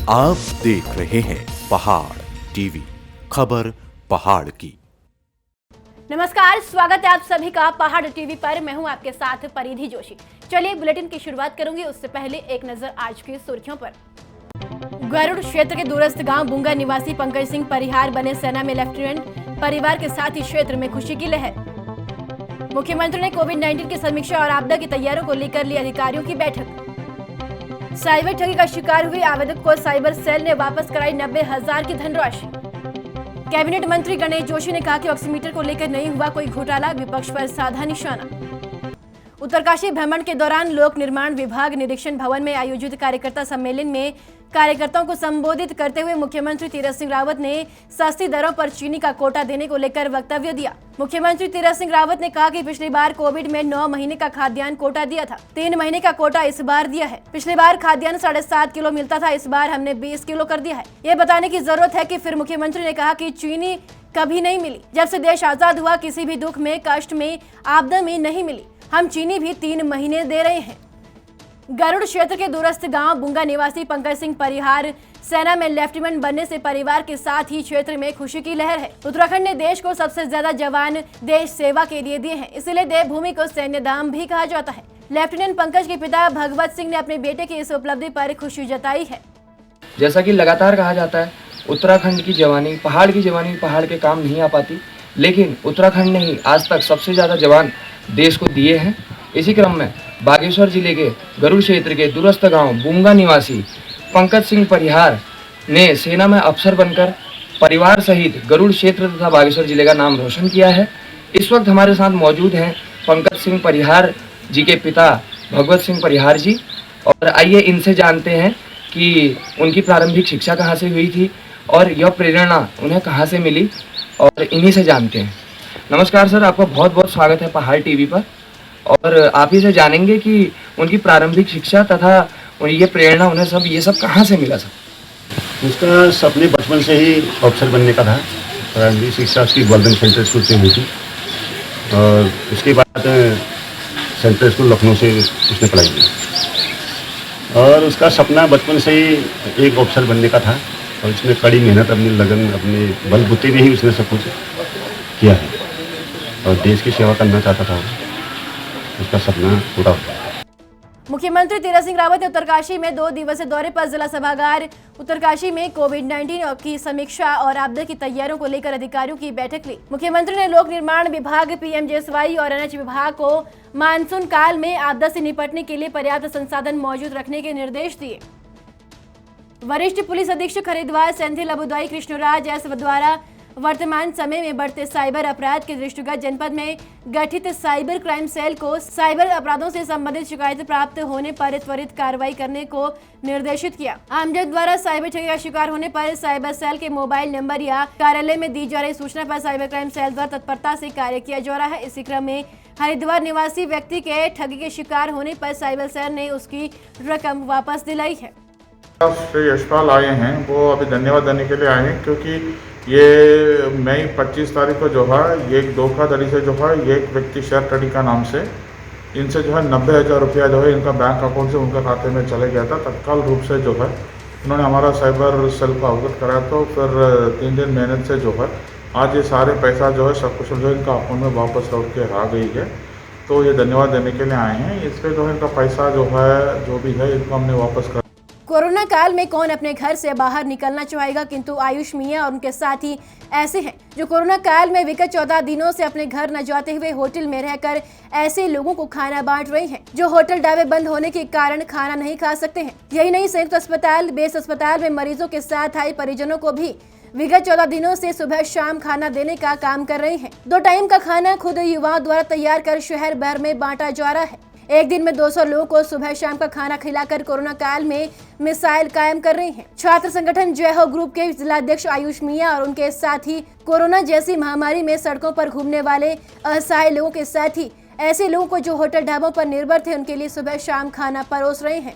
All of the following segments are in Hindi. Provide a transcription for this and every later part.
आप देख रहे हैं पहाड़ टीवी, खबर पहाड़ की। नमस्कार, स्वागत है आप सभी का पहाड़ टीवी पर। मैं हूं आपके साथ परिधि जोशी। चलिए बुलेटिन की शुरुआत करूंगी, उससे पहले एक नजर आज की सुर्खियों पर। गरुड़ क्षेत्र के दूरस्थ गांव बुंगा निवासी पंकज सिंह परिहार बने सेना में लेफ्टिनेंट। परिवार के साथ ही क्षेत्र में खुशी की लहर। मुख्यमंत्री ने कोविड-19 की समीक्षा और आपदा की तैयारियों को लेकर ली अधिकारियों की बैठक। साइबर ठगी का शिकार हुए आवेदक को साइबर सेल ने वापस कराई 90,000 की धनराशि। कैबिनेट मंत्री गणेश जोशी ने कहा कि ऑक्सीमीटर को लेकर नहीं हुआ कोई घोटाला, विपक्ष पर साधा निशाना। उत्तरकाशी भ्रमण के दौरान लोक निर्माण विभाग निरीक्षण भवन में आयोजित कार्यकर्ता सम्मेलन में कार्यकर्ताओं को संबोधित करते हुए मुख्यमंत्री तीरथ सिंह रावत ने सस्ती दरों पर चीनी का कोटा देने को लेकर वक्तव्य दिया। मुख्यमंत्री तीरथ सिंह रावत ने कहा कि पिछली बार कोविड में 9 महीने का खाद्यान्न कोटा दिया था, 3 महीने का कोटा इस बार दिया है। पिछली बार खाद्यान्न 7.5 किलो मिलता था, इस बार हमने 20 किलो कर दिया है। ये बताने की जरूरत है कि फिर मुख्यमंत्री ने कहा कि चीनी कभी नहीं मिली। जब से देश आजाद हुआ किसी भी दुख में, कष्ट में, आपदा में नहीं मिली। हम चीनी भी 3 महीने दे रहे हैं। गरुड़ क्षेत्र के दूरस्थ गांव बुंगा निवासी पंकज सिंह परिहार सेना में लेफ्टिनेंट बनने से परिवार के साथ ही क्षेत्र में खुशी की लहर है। उत्तराखंड ने देश को सबसे ज्यादा जवान देश सेवा के लिए दिए हैं, इसलिए देवभूमि को सैन्य धाम भी कहा जाता है। लेफ्टिनेंट पंकज के पिता भगवत सिंह ने अपने बेटे की इस उपलब्धि पर खुशी जताई है। जैसा कि लगातार कहा जाता है, उत्तराखंड की जवानी, पहाड़ के काम नहीं आ पाती, लेकिन उत्तराखंड ने ही आज तक सबसे ज्यादा जवान देश को दिए हैं। इसी क्रम में बागेश्वर जिले के गरुड़ क्षेत्र के दूरस्थ गांव बुंगा निवासी पंकज सिंह परिहार ने सेना में अफसर बनकर परिवार सहित गरुड़ क्षेत्र तथा बागेश्वर जिले का नाम रोशन किया है। इस वक्त हमारे साथ मौजूद हैं पंकज सिंह परिहार जी के पिता भगवत सिंह परिहार जी, और आइए इनसे जानते हैं कि उनकी प्रारंभिक शिक्षा कहाँ से हुई थी और यह प्रेरणा उन्हें कहाँ से मिली, और इन्हीं से जानते हैं। नमस्कार सर, आपका बहुत बहुत स्वागत है पहाड़ टीवी पर, और आप ही से जानेंगे कि उनकी प्रारंभिक शिक्षा तथा ये प्रेरणा उन्हें ये सब कहाँ से मिला सर। उसका सपने बचपन से ही अफसर बनने का था। प्रारंभिक शिक्षा उसकी वर्धन सेंट्रल स्कूल से हुई थी, और उसके बाद सेंट्रल स्कूल लखनऊ से उसने पढ़ाई की, और उसका सपना बचपन से ही एक अफसर बनने का था, और उसने कड़ी मेहनत, अपनी लगन, अपने बलबूते में ही उसने सब कुछ किया है, और देश की सेवा करना चाहता था। उसका सपना पूरा हुआ। मुख्यमंत्री तीरथ सिंह रावत ने उत्तरकाशी में 2 दिवसीय दौरे पर जिला सभागार उत्तरकाशी में कोविड-19 की समीक्षा और आपदा की तैयारियों को लेकर अधिकारियों की बैठक ली। मुख्यमंत्री ने लोक निर्माण विभाग, पीएमजीएसवाई और एनएच विभाग को मानसून काल में आपदा से निपटने के लिए पर्याप्त संसाधन मौजूद रखने के निर्देश दिए। वरिष्ठ पुलिस अधीक्षक हरिद्वार सेंथिल अबुदाई कृष्णराज एस द्वारा वर्तमान समय में बढ़ते साइबर अपराध के दृष्टिगत जनपद में गठित साइबर क्राइम सेल को साइबर अपराधों से संबंधित शिकायत प्राप्त होने पर त्वरित कार्रवाई करने को निर्देशित किया। आमजन द्वारा साइबर ठगी का शिकार होने पर साइबर सेल के मोबाइल नंबर या कार्यालय में दी जा रही सूचना पर साइबर क्राइम सेल द्वारा तत्परता से कार्य किया जा रहा है। इसी क्रम में हरिद्वार निवासी व्यक्ति के ठगी के शिकार होने पर साइबर सेल ने उसकी रकम वापस दिलाई है। श्री यशपाल आए हैं, वो अभी धन्यवाद देने के लिए आए हैं, क्योंकि ये मई 25 तारीख को जो है ये एक धोखाधड़ी से जो है ये एक व्यक्ति शेयर ट्रेडी का नाम से इनसे जो है 90,000 रुपया जो है इनका बैंक अकाउंट से उनका खाते में चले गया था। तत्काल रूप से जो है उन्होंने हमारा साइबर सेल को अवगत कराया, तो फिर 3 दिन मेहनत से जो है आज ये सारे पैसा जो है सब कुछ जो है इनका अकाउंट में वापस लौट के आ गई है। तो ये धन्यवाद देने के लिए आए हैं। इस पर जो है इनका पैसा जो है जो भी है इनको हमने वापस कर। कोरोना काल में कौन अपने घर से बाहर निकलना चाहेगा, किंतु आयुष मियां और उनके साथी ऐसे हैं जो कोरोना काल में विगत 14 दिनों से अपने घर न जाते हुए होटल में रहकर ऐसे लोगों को खाना बांट रहे हैं जो होटल ढाबे बंद होने के कारण खाना नहीं खा सकते हैं। यही नहीं, संयुक्त अस्पताल, बेस अस्पताल में मरीजों के साथ आए परिजनों को भी विगत 14 दिनों से सुबह शाम खाना देने का काम कर रहे हैं। 2 टाइम का खाना खुद युवाओं द्वारा तैयार कर शहर भर में बांटा जा रहा है। एक दिन में 200 लोगों को सुबह शाम का खाना खिलाकर कोरोना काल में मिसाइल कायम कर रहे हैं। छात्र संगठन जय हो ग्रुप के जिलाध्यक्ष आयुष मियां और उनके साथी कोरोना जैसी महामारी में सड़कों पर घूमने वाले असहाय लोगों के साथ ही ऐसे लोगों को जो होटल ढाबों पर निर्भर थे उनके लिए सुबह शाम खाना परोस रहे हैं।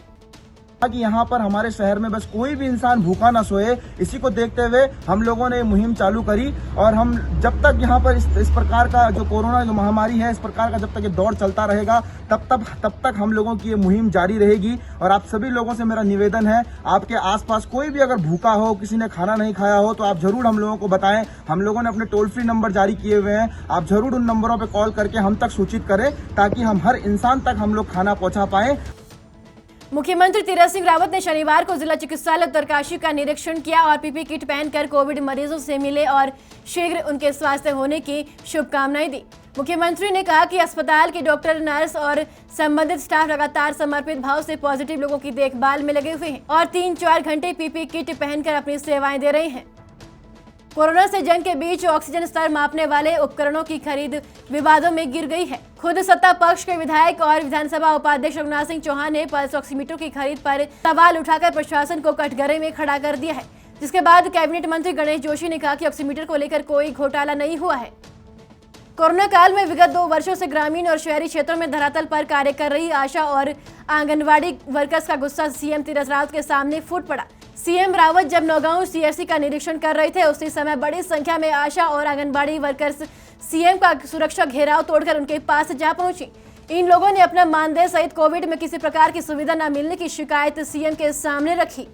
कि यहाँ पर हमारे शहर में बस कोई भी इंसान भूखा ना सोए। इसी को देखते हुए हम लोगों ने मुहिम चालू करी और हम जब तक यहाँ पर इस प्रकार का जो कोरोना जो महामारी है, इस प्रकार का जब तक ये दौर चलता रहेगा तब तक हम लोगों की ये मुहिम जारी रहेगी। और आप सभी लोगों से मेरा निवेदन है, आपके आसपास कोई भी अगर भूखा हो, किसी ने खाना नहीं खाया हो, तो आप जरूर हम लोगों को बताएं। हम लोगों ने अपने टोल फ्री नंबर जारी किए हुए हैं, आप जरूर उन नंबरों पर कॉल करके हम तक सूचित करें ताकि हम हर इंसान तक हम लोग खाना पहुंचा पाए। मुख्यमंत्री तीरथ सिंह रावत ने शनिवार को जिला चिकित्सालय उत्तरकाशी का निरीक्षण किया और पीपी किट पहनकर कोविड मरीजों से मिले और शीघ्र उनके स्वास्थ्य होने की शुभकामनाएं दी। मुख्यमंत्री ने कहा कि अस्पताल के डॉक्टर, नर्स और संबंधित स्टाफ लगातार समर्पित भाव से पॉजिटिव लोगों की देखभाल में लगे हुए हैं और 3-4 घंटे पीपी किट पहनकर अपनी सेवाएं दे रहे हैं। कोरोना से जंग के बीच ऑक्सीजन स्तर मापने वाले उपकरणों की खरीद विवादों में गिर गई है। खुद सत्ता पक्ष के विधायक और विधानसभा उपाध्यक्ष रघुनाथ सिंह चौहान ने पल्स ऑक्सीमीटर की खरीद पर सवाल उठाकर प्रशासन को कटघरे में खड़ा कर दिया है, जिसके बाद कैबिनेट मंत्री गणेश जोशी ने कहा कि ऑक्सीमीटर को लेकर कोई घोटाला नहीं हुआ है। कोरोना काल में विगत 2 वर्षों से ग्रामीण और शहरी क्षेत्रों में धरातल पर कार्य कर रही आशा और आंगनवाड़ी वर्कर्स का गुस्सा सीएम तीरथ रावत के सामने फूट पड़ा। सीएम रावत जब नौगांव सीएचसी का निरीक्षण कर रहे थे, उसी समय बड़ी संख्या में आशा और आंगनबाड़ी वर्कर्स सीएम का सुरक्षा घेराव तोड़कर उनके पास जा पहुंची। इन लोगों ने अपना मानदेय सहित कोविड में किसी प्रकार की सुविधा न मिलने की शिकायत सीएम के सामने रखी।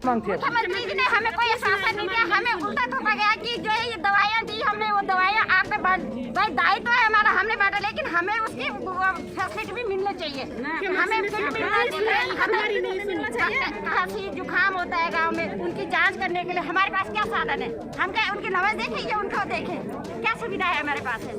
मुख्यमंत्री जी ने हमें कोई आश्वासन नहीं दिया, हमें उल्टा थोपा गया कि जो ये दवाइयाँ दी हमने, वो दवाइयाँ आप पे भाई दायित्व है हमारा, हमने बांटा, लेकिन हमें उसकी फैसिलिटी भी मिलने चाहिए। हमें खांसी जुकाम होता है गांव में, उनकी जांच करने के लिए हमारे पास क्या साधन है? हम क्या उनकी नवज देखें या उनको देखें? क्या सुविधा है हमारे पास है?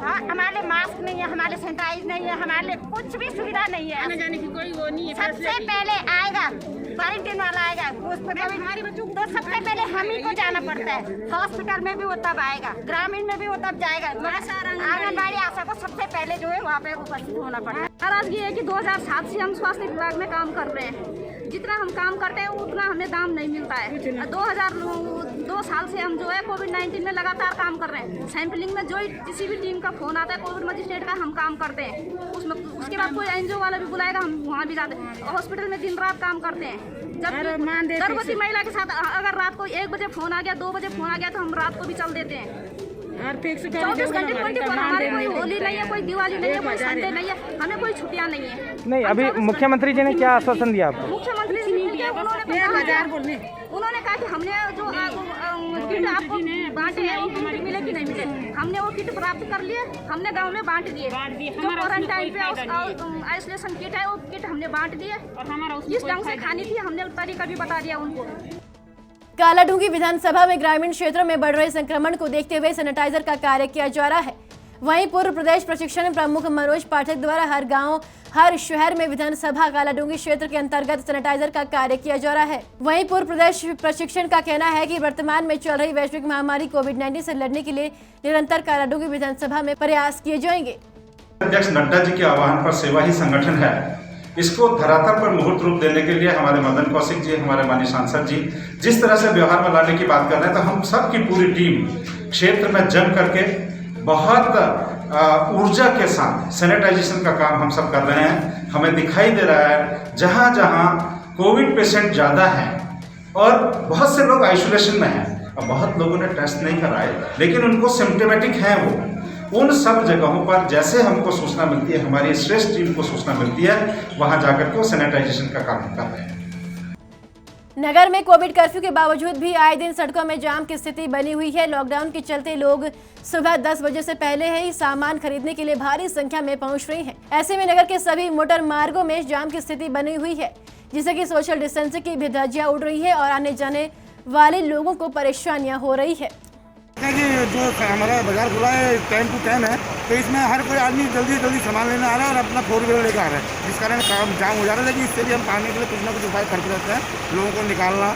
हाँ, हमारे पास मास्क नहीं है, हमारे सैनिटाइज नहीं है, हमारे कुछ भी सुविधा नहीं है। आने जाने की कोई वो नहीं है। सबसे पहले आएगा क्वारंटीन वाला आएगा, तो सबसे पहले हम ही को जाना पड़ता है। हॉस्पिटल में भी वो तब आएगा, ग्रामीण में भी वो तब जाएगा, आंगनबाड़ी आशा को सबसे पहले जो है वहाँ पे उपस्थित होना पड़ता है। नाराजगी है कि 2007 से हम स्वास्थ्य विभाग में काम कर रहे हैं, जितना हम काम करते हैं उतना हमें दाम नहीं मिलता है। 2002 साल से हम जो है कोविड-19 में लगातार काम कर रहे हैं। सैंपलिंग में जो किसी भी टीम का फोन आता है कोविड मजिस्ट्रेट का, हम काम करते हैं उसमें। उसके बाद कोई एनजीओ वाला भी बुलाएगा, हम वहाँ भी जाते हैं। हॉस्पिटल में दिन रात काम करते हैं। जब गर्भवती महिला के साथ अगर रात को 1 बजे फोन आ गया, 2 बजे फोन आ गया, तो हम रात को भी चल देते हैं। 24 घंटे 24 हमारे कोई होली नहीं है, कोई दिवाली नहीं है, कोई संडे नहीं है, हमें कोई छुट्टियां नहीं है। नहीं, अभी मुख्यमंत्री जी ने क्या आश्वासन दिया आपको? मुख्यमंत्री जी ने उन्होंने कहा कि हमने जो किट आपको बांटे हैं, वो किट मिले कि नहीं मिले, हमने वो किट प्राप्त कर लिए, हमने गांव में बांट दिए। जो क्वारंटाइन पे आइसोलेशन किट है, वो किट हमने बांट दिए और जिस ढंग से खानी थी हमने तरीका भी बता दिया उनको। कालाडूंगी विधानसभा में ग्रामीण क्षेत्रों में बढ़ रहे संक्रमण को देखते हुए सैनिटाइजर का कार्य किया जा रहा है। वहीं पूर्व प्रदेश प्रशिक्षण प्रमुख मनोज पाठक द्वारा हर गांव, हर शहर में विधानसभा कालाडूंगी क्षेत्र के अंतर्गत सैनिटाइजर का कार्य किया जा रहा है। वहीं पूर्व प्रदेश प्रशिक्षण का कहना है कि वर्तमान में चल रही वैश्विक महामारी कोविड-19 से लड़ने के लिए निरंतर कालाडूंगी विधानसभा में प्रयास किए जाएंगे। अध्यक्ष नड्डा जी के आह्वान पर सेवा ही संगठन है, इसको धरातल पर मुहूर्त रूप देने के लिए हमारे मदन कौशिक जी, हमारे माननीय सांसद जी जिस तरह से व्यवहार में लाने की बात कर रहे हैं, तो हम सब की पूरी टीम क्षेत्र में जम करके बहुत ऊर्जा के साथ सैनिटाइजेशन का काम हम सब कर रहे हैं। हमें दिखाई दे रहा है जहाँ जहाँ कोविड पेशेंट ज़्यादा हैं और बहुत से लोग आइसोलेशन में हैं और बहुत लोगों ने टेस्ट नहीं कराए लेकिन उनको सिम्टोमेटिक हैं, वो उन सब जगहों पर जैसे हमको सूचना मिलती है, हमारी श्रेष्ठ टीम को सूचना मिलती है, वहाँ जाकर के वो सैनिटाइजेशन का काम कर रहे हैं। नगर में कोविड कर्फ्यू के बावजूद भी आए दिन सड़कों में जाम की स्थिति बनी हुई है। लॉकडाउन के चलते लोग सुबह 10 बजे से पहले ही सामान खरीदने के लिए भारी संख्या में पहुंच रहे हैं। ऐसे में नगर के सभी मोटर मार्गों में जाम की स्थिति बनी हुई है, जिससे कि सोशल डिस्टेंसिंग की भी धज्जियां उड़ रही है और आने जाने वाले लोगों को परेशानियां हो रही है। जो हमारा बाजार खुला है टाइम टू टाइम है, तो इसमें हर कोई आदमी जल्दी जल्दी सामान लेने आ रहा है और अपना 4 व्हीलर लेकर आ रहा है, जिस कारण काम जाम हो जा रहा है। लेकिन इससे भी हम पाने के लिए कुछ ना कुछ उपाय करते रहते हैं, लोगों को निकालना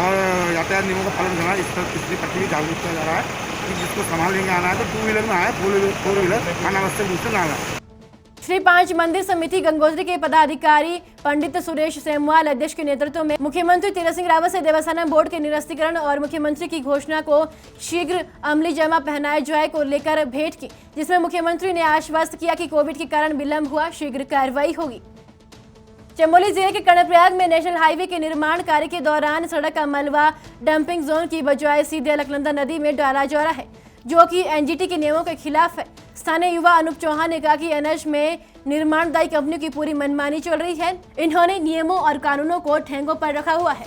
और यातायात नियमों का पालन करना, इसके प्रति भी जागरूक किया जा रहा है कि जिसको सामान लेके आना है तो 2 व्हीलर में आए, 4 व्हीलर अनावश्यक रूप से ना आना। श्री 5 मंदिर समिति गंगोत्री के पदाधिकारी पंडित सुरेश सेमवाल अध्यक्ष के नेतृत्व में मुख्यमंत्री तीरथ सिंह रावत से देवस्थानम बोर्ड के निरस्तीकरण और मुख्यमंत्री की घोषणा को शीघ्र अमली जमा पहनाए जाए को लेकर भेंट की, जिसमें मुख्यमंत्री ने आश्वस्त किया कि कोविड के कारण विलंब हुआ, शीघ्र कार्रवाई होगी। चमोली जिले के कर्णप्रयाग में नेशनल हाईवे के निर्माण कार्य के दौरान सड़क का मलबा डंपिंग जोन की बजाय सीधे अलकनंदा नदी में डाला जा रहा है, जो कि एनजीटी के नियमों के खिलाफ है। स्थानीय युवा अनूप चौहान ने कहा कि एनएच में निर्माणदायी कंपनियों की पूरी मनमानी चल रही है। इन्होंने नियमों और कानूनों को ठेंगों पर रखा हुआ है।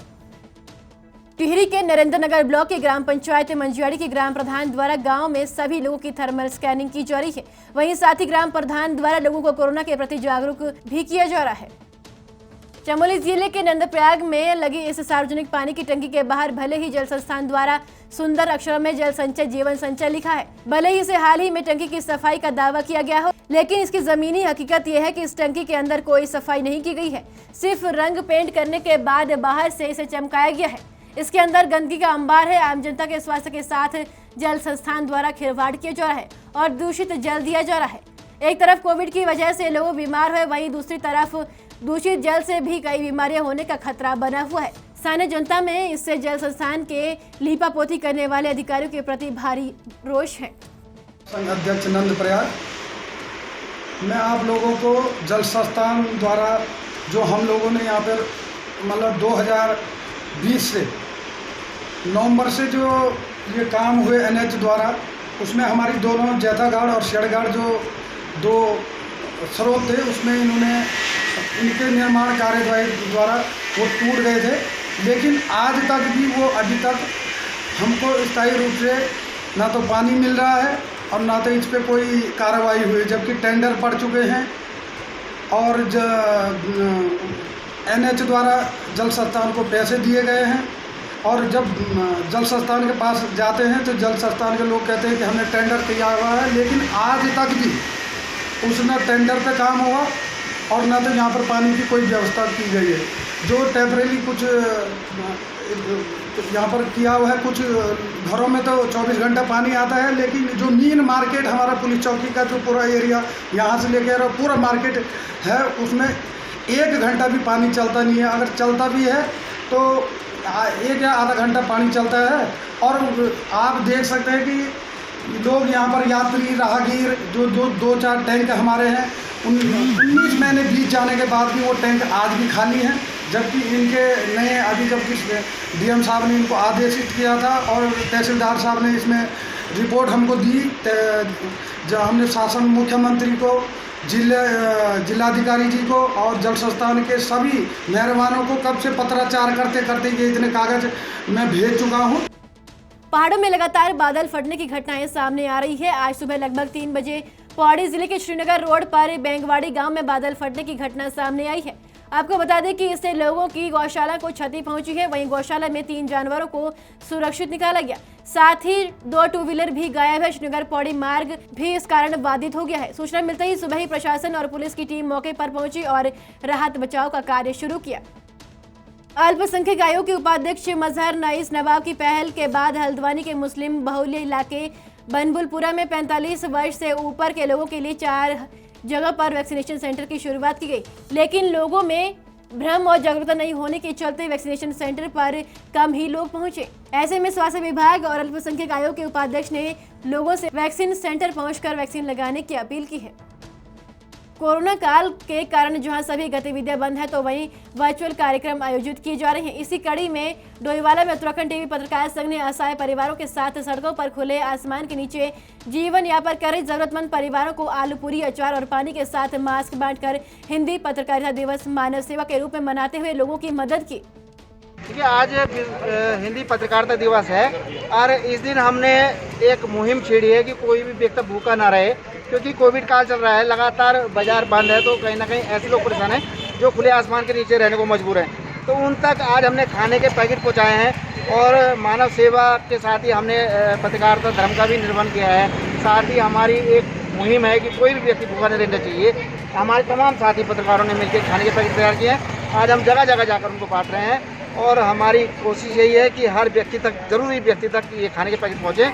टिहरी के नरेंद्रनगर ब्लॉक की ग्राम पंचायत मंजियाड़ी के ग्राम प्रधान द्वारा गांव में सभी लोगों की थर्मल स्कैनिंग की जा रही है। वहीं साथ ही ग्राम प्रधान द्वारा लोगों को कोरोना के प्रति जागरूक भी किया जा रहा है। चमोली जिले के नंदप्रयाग में लगी इस सार्वजनिक पानी की टंकी के बाहर भले ही जल संस्थान द्वारा सुंदर अक्षरों में जल संचय जीवन संचय लिखा है, भले ही इसे हाल ही में टंकी की सफाई का दावा किया गया हो, लेकिन इसकी जमीनी हकीकत यह है कि इस टंकी के अंदर कोई सफाई नहीं की गई है। सिर्फ रंग पेंट करने के बाद बाहर से इसे चमकाया गया है। इसके अंदर गंदगी का अंबार है। आम जनता के स्वास्थ्य के साथ जल संस्थान द्वारा खिलवाड़ किया जा रहा है और दूषित जल दिया जा रहा है। एक तरफ कोविड की वजह से लोग बीमार हुए, वहीं दूसरी तरफ दूषित जल से भी कई बीमारियां होने का खतरा बना हुआ है। स्थानीय जनता में इससे जल संस्थान के लीपापोती करने वाले अधिकारियों के प्रति भारी रोष है। संघ अध्यक्ष नंदप्रयाग, मैं आप लोगों को जल संस्थान द्वारा जो हम लोगों ने यहाँ पर मतलब 2020 से नवंबर से जो ये काम हुए एनएच द्वारा, उसमें हमारी दोनों जैतागढ़ और शेड़गढ़ जो दो स्रोत थे, उसमें इन्होंने इनके निर्माण कार्य द्वारा वो टूट गए थे। लेकिन आज तक भी वो अभी तक हमको स्थायी रूप से ना तो पानी मिल रहा है और ना तो इस पर कोई कार्रवाई हुई, जबकि टेंडर पड़ चुके हैं और एनएच द्वारा जल संस्थान को पैसे दिए गए हैं। और जब जल संस्थान के पास जाते हैं तो जल संस्थान के लोग कहते हैं कि हमने टेंडर किया हुआ है, लेकिन आज तक भी उसने टेंडर पे काम हुआ और न तो यहाँ पर पानी की कोई व्यवस्था की गई है। जो टेम्परेरी कुछ यहाँ पर किया हुआ है, कुछ घरों में तो 24 घंटा पानी आता है, लेकिन जो मेन मार्केट हमारा पुलिस चौकी का जो पूरा एरिया यहाँ से लेकर पूरा मार्केट है, उसमें 1 घंटा भी पानी चलता नहीं है। अगर चलता भी है तो 1 या आधा घंटा पानी चलता है। और आप देख सकते हैं कि लोग यहाँ पर यात्री राहगीर जो 2-4 टैंक हमारे हैं, 19 महीने बीत जाने के बाद भी वो टैंक आज भी खाली हैं, जबकि इनके नए अभी जब डीएम साहब ने इनको आदेशित किया था और तहसीलदार साहब ने इसमें रिपोर्ट हमको दी, जब हमने शासन मुख्यमंत्री को, जिलाधिकारी जी को और जल संस्थान के सभी मेहरबानों को कब से पत्राचार करते करते ये इतने कागज मैं भेज चुका हूँ। पहाड़ों में लगातार बादल फटने की घटनाएं सामने आ रही है। आज सुबह लगभग 3 बजे पौड़ी जिले के श्रीनगर रोड पर बेंगवाड़ी गांव में बादल फटने की घटना सामने आई है। आपको बता दें कि इससे लोगों की गौशाला को क्षति पहुंची है। वहीं गौशाला में 3 जानवरों को सुरक्षित निकाला गया, साथ ही 2 टू व्हीलर भी गायब है। श्रीनगर पौड़ी मार्ग भी इस कारण बाधित हो गया है। सूचना मिलते ही सुबह ही प्रशासन और पुलिस की टीम मौके पर पहुंची और राहत बचाव का कार्य शुरू किया। अल्पसंख्यक आयोग के उपाध्यक्ष मजहर नईस नवाब की पहल के बाद हल्द्वानी के मुस्लिम बहुल्य इलाके बनबुलपुरा में 45 वर्ष से ऊपर के लोगों के लिए 4 जगह पर वैक्सीनेशन सेंटर की शुरुआत की गई, लेकिन लोगों में भ्रम और जागरूकता नहीं होने के चलते वैक्सीनेशन सेंटर पर कम ही लोग पहुंचे। ऐसे में स्वास्थ्य विभाग और अल्पसंख्यक आयोग के उपाध्यक्ष ने लोगों से वैक्सीन सेंटर पहुंचकर वैक्सीन लगाने की अपील की है। कोरोना काल के कारण जहां सभी गतिविधियां बंद है, तो वहीं वर्चुअल कार्यक्रम आयोजित किए जा रहे हैं। इसी कड़ी में डोईवाला में उत्तराखंड टीवी पत्रकार संघ ने असहाय परिवारों के साथ सड़कों पर खुले आसमान के नीचे जीवन यापन कर रहे जरूरतमंद परिवारों को आलू पूरी, अचार और पानी के साथ मास्क बांटकर हिंदी पत्रकारिता दिवस मानव सेवा के रूप में मनाते हुए लोगों की मदद की। देखिए, आज हिंदी पत्रकारिता दिवस है और इस दिन हमने एक मुहिम छेड़ी है कि कोई भी व्यक्ति भूखा ना रहे, क्योंकि कोविड काल चल रहा है, लगातार बाजार बंद है, तो कहीं ना कहीं ऐसे लोग परेशान हैं जो खुले आसमान के नीचे रहने को मजबूर हैं। तो उन तक आज हमने खाने के पैकेट पहुंचाए हैं और मानव सेवा के साथ ही हमने पत्रकारिता धर्म का भी निर्वहन किया है। साथ ही हमारी एक मुहिम है कि कोई भी व्यक्ति भूखा नहीं रहना चाहिए। हमारे तमाम साथी पत्रकारों ने मिलकर खाने के पैकेट तैयार किए हैं। आज हम जगह जगह जाकर उनको बांट रहे हैं और हमारी कोशिश यही है कि हर व्यक्ति तक, जरूरी व्यक्ति तक ये खाने के पैकेट पहुँचे।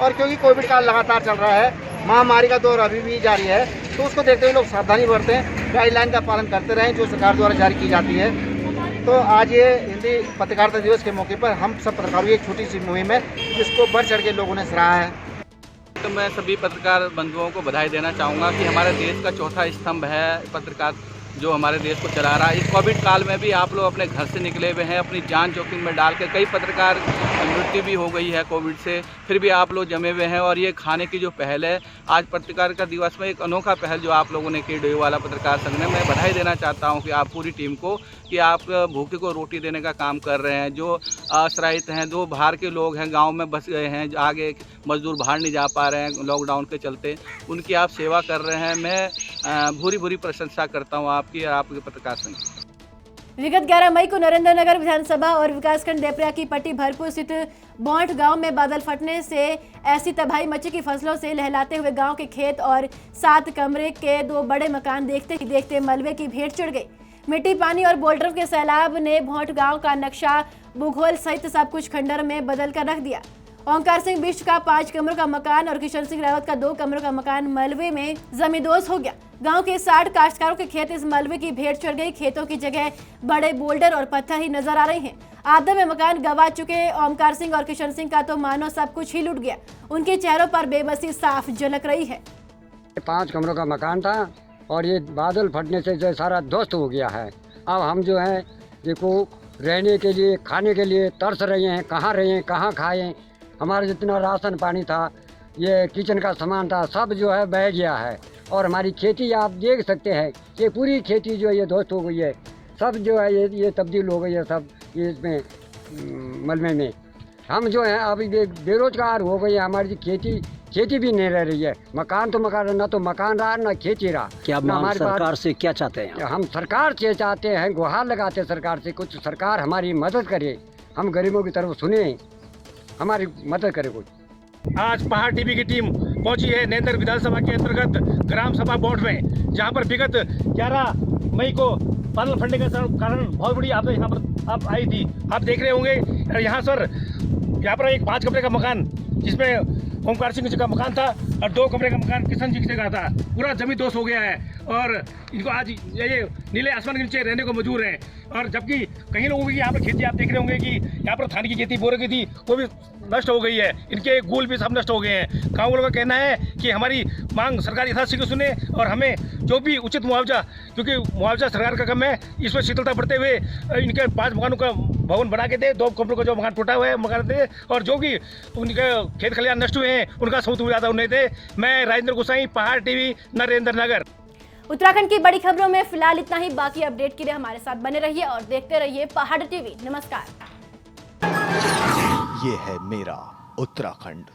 और क्योंकि कोविड काल लगातार चल रहा है, महामारी का दौर अभी भी जारी है, तो उसको देखते हुए लोग सावधानी बरतें, गाइडलाइन का पालन करते रहें जो सरकार द्वारा जारी की जाती है। तो आज ये हिंदी पत्रकारिता दिवस के मौके पर हम सब पत्रकारों की एक छोटी सी मुहिम है जिसको बढ़ चढ़ के लोगों ने सराहा है। तो मैं सभी पत्रकार बंधुओं को बधाई देना चाहूँगा कि हमारे देश का चौथा स्तंभ है पत्रकार जो हमारे देश को चला रहा है। इस कोविड काल में भी आप लोग अपने घर से निकले हुए हैं, अपनी जान जोखिम में डाल के, कई पत्रकार मृत्यु भी हो गई है कोविड से, फिर भी आप लोग जमे हुए हैं। और ये खाने की जो पहल है, आज पत्रकारिता दिवस में एक अनोखा पहल जो आप लोगों ने की, डोईवाला पत्रकार संघ ने, मैं बधाई देना चाहता हूँ कि आप पूरी टीम को, कि आप भूखे को रोटी देने का काम कर रहे हैं। जो आश्रित हैं, जो बाहर के लोग हैं, गाँव में बस गए हैं, आगे मजदूर बाहर नहीं जा पा रहे हैं लॉकडाउन के चलते, उनकी आप सेवा कर रहे हैं। मैं भूरी भूरी प्रशंसा करता हूं आपकी और आपके पत्रकार संघ। विगत 11 मई को नरेंद्रनगर विधानसभा और विकासखंड देपरिया की पट्टी भरपूर स्थित बौंठ गांव में बादल फटने से ऐसी तबाही मची कि फसलों से लहलाते हुए गांव के खेत और 7 कमरे के 2 बड़े मकान देखते ही देखते मलबे की भेंट चढ़ गई। मिट्टी, पानी और बोल्डरों के सैलाब ने भौंठ गांव का नक्शा, भूगोल सहित सब कुछ खंडर में बदल कर रख दिया। ओंकार सिंह बिष्ट का 5 कमरों का मकान और किशन सिंह रावत का 2 कमरों का मकान मलबे में जमींदोज हो गया। गांव के 60 काश्तकारों के खेत इस मलबे की भेंट चढ़ गई। खेतों की जगह बड़े बोल्डर और पत्थर ही नजर आ रहे हैं। आधे में मकान गंवा चुके ओंकार सिंह और किशन सिंह का तो मानो सब कुछ ही लुट गया। उनके चेहरों पर बेबसी साफ झलक रही है। 5 कमरों का मकान था और ये बादल फटने से जो सारा ध्वस्त हो गया है। अब हम जो है देखो रहने के लिए, खाने के लिए तरस रहे हैं, कहाँ रहें, कहाँ खाएं। हमारा जितना राशन पानी था, ये किचन का सामान था, सब जो है बह गया है। और हमारी खेती आप देख सकते हैं, ये पूरी खेती जो है ये ध्वस्त हो गई है। सब जो है ये तब्दील हो गई है, सब ये इसमें मलबे में। हम जो हैं अभी बेरोजगार हो गए हैं। हमारी खेती भी नहीं रह रही है। मकान तो मकान, ना तो मकान रहा ना खेती रहा। क्या आप हमारे सरकार से क्या चाहते हैं? हम सरकार से चाहते हैं, गुहार लगाते हैं सरकार से, कुछ सरकार हमारी मदद करे, हम गरीबों की तरफ सुने, हमारी मदद करे कुछ। आज पहाड़ टीवी की टीम पहुंची है नरेंद्र विधानसभा के अंतर्गत ग्राम सभा बौंठ में, जहां पर विगत 11 मई को बादल फटने के कारण बहुत बड़ी आपदा यहाँ पर आप आई थी। आप देख रहे होंगे यहाँ पर एक 5 कमरे का मकान, जिसमें ओंकार सिंह जी का मकान था और 2 कमरे का मकान किशन जी का था, पूरा जमीन दोष हो गया है। और इनको आज ये नीले आसमान के नीचे रहने को मजबूर हैं। और जबकि कई लोगों की यहाँ पर खेती आप देख रहे होंगे कि यहाँ पर धान की खेती, बोरे की थी, वो भी नष्ट हो गई है। इनके गुल भी सब नष्ट हो गए हैं। गाँव वालों का कहना है कि हमारी मांग सरकार यथाशीघ्र सुने और हमें जो भी उचित मुआवजा, क्योंकि मुआवजा सरकार का कम है, इसमें शीतलता बढ़ते हुए इनके 5 मकानों का भवन बना के दे, 2 कमरों का जो मकान टूटा हुआ है मकान दे, और जो भी उनके खेत खलियान नष्ट हुए हैं उनका सबूत ज्यादा उन्हें दे। मैं राजेंद्र गोसाई, पहाड़ टीवी, नरेंद्र नगर। उत्तराखंड की बड़ी खबरों में फिलहाल इतना ही। बाकी अपडेट के लिए हमारे साथ बने रहिए और देखते रहिए पहाड़ टीवी। नमस्कार। ये है मेरा उत्तराखंड।